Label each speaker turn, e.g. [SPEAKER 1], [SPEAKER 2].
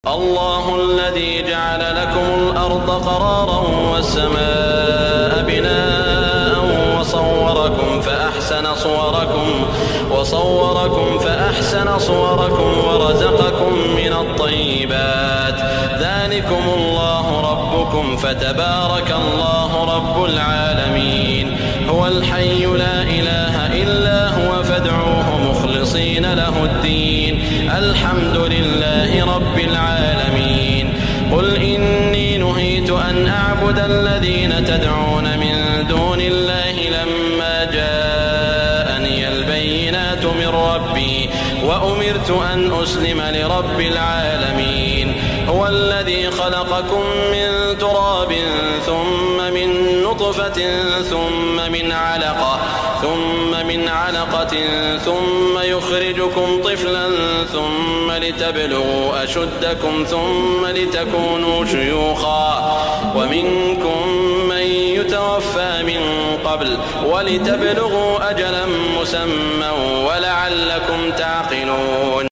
[SPEAKER 1] الله الذي جعل لكم الأرض قرارا والسماء بناء وصوركم فأحسن صوركم ورزقكم من الطيبات. ذلكم الله ربكم فتبارك الله رب العالمين. هو الحي لا إله إلا هو فادعوه مخلصين له الدين. الحمد لله رب العالمين. قل إني نهيت أن أعبد الذين تدعون من دون الله لما جاءني البينات من ربي وأمرت أن أسلم لرب العالمين. هو الذي خلقكم من تراب ثم من نطفة ثم من علقة ثم يخرجكم طفلا ثم لتبلغوا أشدكم ثم لتكونوا شيوخا ومنكم من يتوفى من قبل ولتبلغوا أجلا مسمى ولعلكم تعقلون.